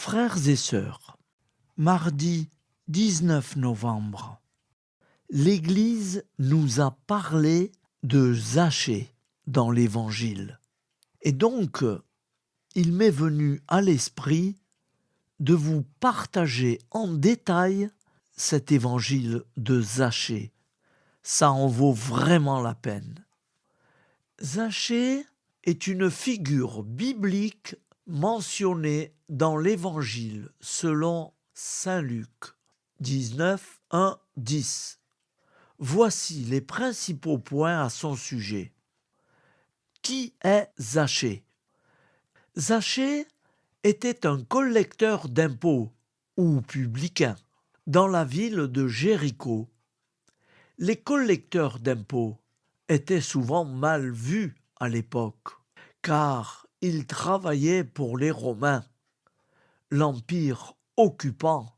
Frères et sœurs, mardi 19 novembre, l'Église nous a parlé de Zachée dans l'Évangile. Et donc, il m'est venu à l'esprit de vous partager en détail cet Évangile de Zachée. Ça en vaut vraiment la peine. Zachée est une figure biblique mentionnée dans l'Évangile selon saint Luc 19, 1, 10. Voici les principaux points à son sujet. Qui est Zachée? Zachée était un collecteur d'impôts ou publicain dans la ville de Jéricho. Les collecteurs d'impôts étaient souvent mal vus à l'époque, car ils travaillaient pour les Romains, l'Empire occupant,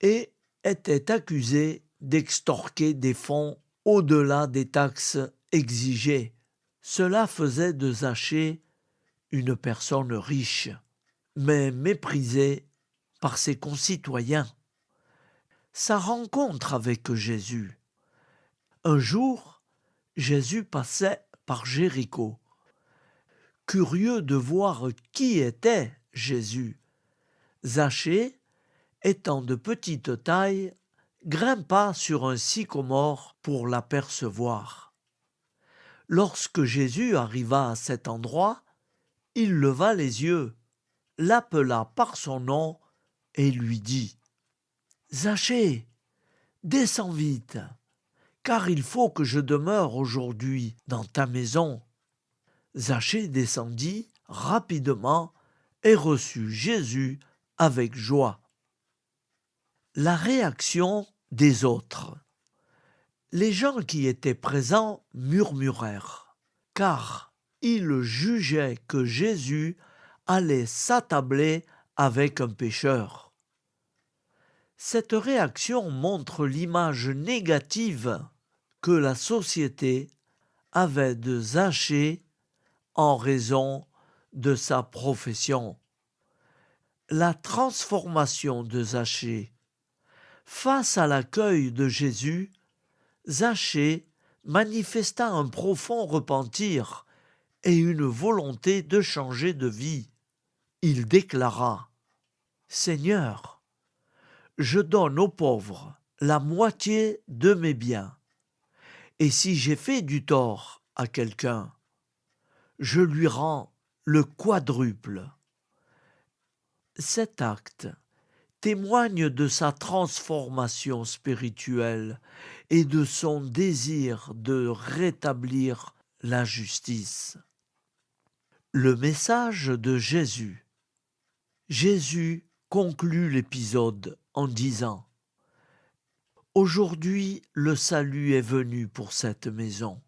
et étaient accusés d'extorquer des fonds au-delà des taxes exigées. Cela faisait de Zachée une personne riche, mais méprisée par ses concitoyens. Sa rencontre avec Jésus. Un jour, Jésus passait par Jéricho. Curieux de voir qui était Jésus, Zachée, étant de petite taille, grimpa sur un sycomore pour l'apercevoir. Lorsque Jésus arriva à cet endroit, il leva les yeux, l'appela par son nom et lui dit « Zachée, descends vite, car il faut que je demeure aujourd'hui dans ta maison. » Zachée descendit rapidement et reçut Jésus avec joie. La réaction des autres. Les gens qui étaient présents murmurèrent, car ils jugeaient que Jésus allait s'attabler avec un pécheur. Cette réaction montre l'image négative que la société avait de Zachée en raison de sa profession. La transformation de Zachée. Face à l'accueil de Jésus, Zachée manifesta un profond repentir et une volonté de changer de vie. Il déclara « Seigneur, je donne aux pauvres la moitié de mes biens, et si j'ai fait du tort à quelqu'un, je lui rends le quadruple. » Cet acte témoigne de sa transformation spirituelle et de son désir de rétablir la justice. Le message de Jésus. Jésus conclut l'épisode en disant « Aujourd'hui, le salut est venu pour cette maison,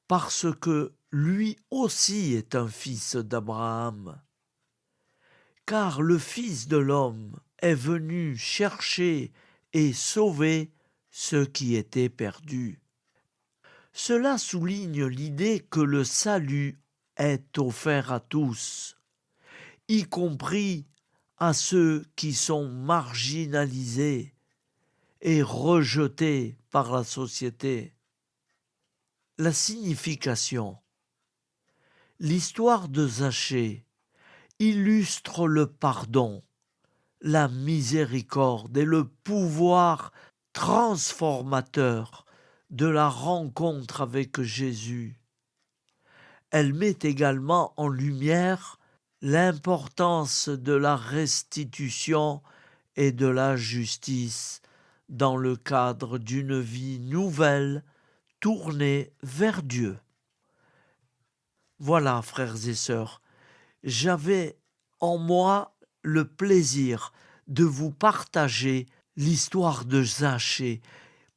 parce que lui aussi est un fils d'Abraham. Car le Fils de l'homme est venu chercher et sauver ceux qui étaient perdus. » Cela souligne l'idée que le salut est offert à tous, y compris à ceux qui sont marginalisés et rejetés par la société. La signification. L'histoire de Zachée illustre le pardon, la miséricorde et le pouvoir transformateur de la rencontre avec Jésus. Elle met également en lumière l'importance de la restitution et de la justice dans le cadre d'une vie nouvelle tournée vers Dieu. Voilà, frères et sœurs, j'avais en moi le plaisir de vous partager l'histoire de Zachée.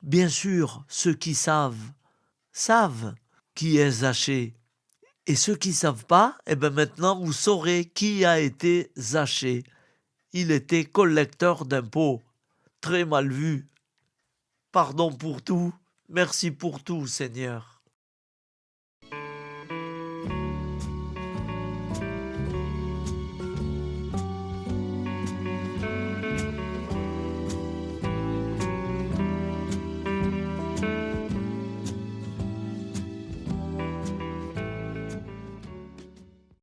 Bien sûr, ceux qui savent qui est Zachée. Et ceux qui ne savent pas, maintenant vous saurez qui a été Zachée. Il était collecteur d'impôts, très mal vu. Pardon pour tout, merci pour tout, Seigneur.